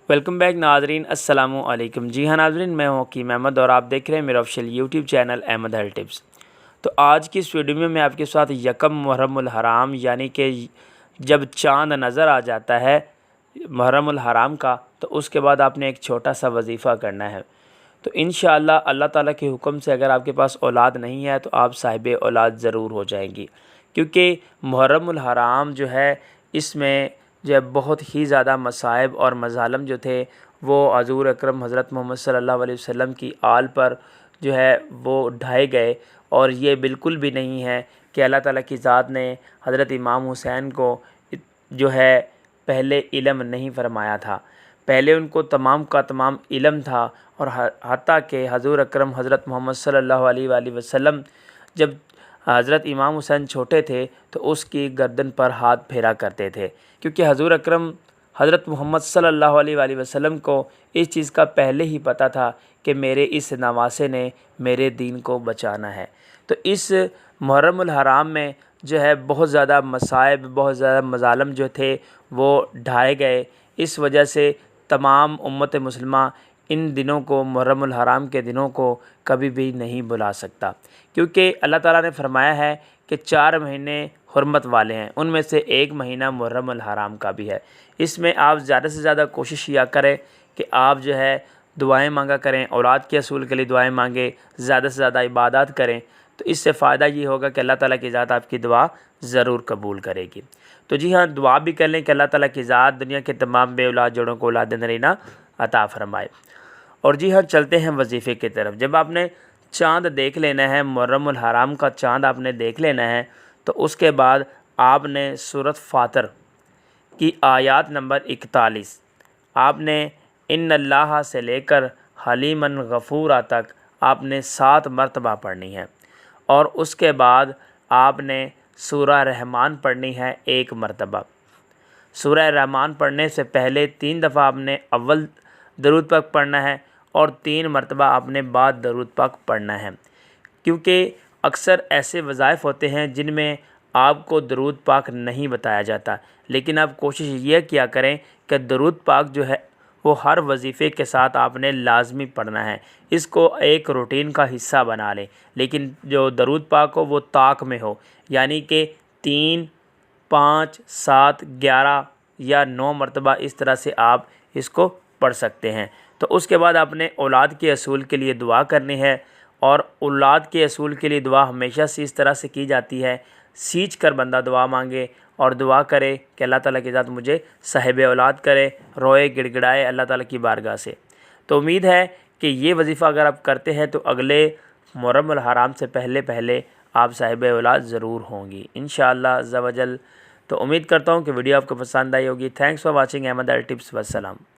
Welcome back नाजरीन, अस्सलामु अलैकुम। जी हाँ नाजरीन, मैं हूँ हकीम अहमद और आप देख रहे हैं मेरा official YouTube channel Ahmed health tips. तो आज की इस वीडियो में मैं आपके साथ यकम मुहर्रमुल हराम यानी कि जब चाँद नज़र आ जाता है मुहर्रमुल हराम का, तो उसके बाद आपने एक छोटा सा वजीफ़ा करना है। तो इंशाअल्लाह अल्लाह ताला के हुक्म से अगर आपके पास औलाद नहीं है तो आप साहिब औलाद ज़रूर हो जाएंगी, क्योंकि मुहर्रमुल हराम जो है इसमें जो है बहुत ही ज़्यादा मसाइब और मज़ालम जो थे वो हज़ूर अकरम हज़रत मोहम्मद सल्लल्लाहु अलैहि वसल्लम की आल पर जो है वो ढाए गए। और ये बिल्कुल भी नहीं है कि अल्लाह ताला की ज़ात ने हज़रत इमाम हुसैन को जो है पहले इल्म नहीं फरमाया था, पहले उनको तमाम का तमाम इल्म था। और हत्ता के हज़ूर अकरम हज़रत मोहम्मद सल्लल्लाहु अलैहि वसल्लम जब हज़रत इमाम हुसैन छोटे थे तो उसकी गर्दन पर हाथ फेरा करते थे, क्योंकि हज़ूर अकरम हज़रत मोहम्मद सल्लल्लाहु अलैहि वसल्लम को इस चीज़ का पहले ही पता था कि मेरे इस नवासे ने मेरे दीन को बचाना है। तो इस मुहर्रमुल हराम में जो है बहुत ज़्यादा मसाइब, बहुत ज़्यादा मज़ालम जो थे वो ढाए गए। इस वजह से तमाम उम्मत मुसलमान इन दिनों को, मुहर्रमुल हराम के दिनों को कभी भी नहीं भुला सकता, क्योंकि अल्लाह ताला ने फरमाया है कि 4 महीने हुर्मत वाले हैं, उनमें से एक महीना मुहर्रमुल हराम का भी है। इसमें आप ज़्यादा से ज़्यादा कोशिश किया करें कि आप जो है दुआएं मांगा करें, औलाद के असूल के लिए दुआएं मांगे, ज़्यादा से ज़्यादा इबादत करें। तो इससे फ़ायदा ये होगा कि अल्लाह ताला की ज़ात आपकी दुआ ज़रूर कबूल करेगी। तो जी हाँ, दुआ भी कर लें कि अल्लाह ताला की ज़ात दुनिया के तमाम बे औलाद जोड़ों को औलाद नरीना अता फ़रमाए। और जी हाँ, चलते हैं वजीफ़े की तरफ। जब आपने चाँद देख लेना है, मुहर्रमुल हराम का चाँद आपने देख लेना है, तो उसके बाद आपने सूरत फातर की आयत नंबर 41 आपने इन्नल्लाह से लेकर हलीमन गफ़ूरा तक आपने 7 मरतबा पढ़नी है। और उसके बाद आपने सूरह रहमान पढ़नी है 1 मरतबा। सूरह रहमान पढ़ने से पहले 3 दफ़ा आपने अव्वल दरूद पाक पढ़ना है और 3 मरतबा आपने बाद दरूद पाक पढ़ना है, क्योंकि अक्सर ऐसे वज़ाइफ होते हैं जिनमें आपको दरूद पाक नहीं बताया जाता, लेकिन आप कोशिश ये किया करें कि दरूद पाक जो है वो हर वजीफ़े के साथ आपने लाजमी पढ़ना है, इसको एक रूटीन का हिस्सा बना लें। लेकिन जो दरूद पाक हो वो ताक में हो, यानी कि 3, 5, 7, 11 या 9 मरतबा इस तरह से आप इसको पढ़ सकते हैं। तो उसके बाद आपने औलाद के असूल के लिए दुआ करनी है। और औलाद के असूल के लिए दुआ हमेशा से इस तरह से की जाती है, सींच कर बंदा दुआ मांगे और दुआ करे कि अल्लाह ताला की ज़ात मुझे साहिब औलाद करे, रोए गिड़गिड़ाए अल्लाह ताला की बारगाह से। तो उम्मीद है कि ये वजीफ़ा अगर आप करते हैं तो अगले मुहर्रमुल हराम से पहले पहले आप साहिब औलाद ज़रूर होंगी इंशाअल्लाह अज़्ज़ा वजल। तो उम्मीद करता हूँ कि वीडियो आपको पसंद आई होगी। Thanks for watching Ahmad health tips. वस्सलाम।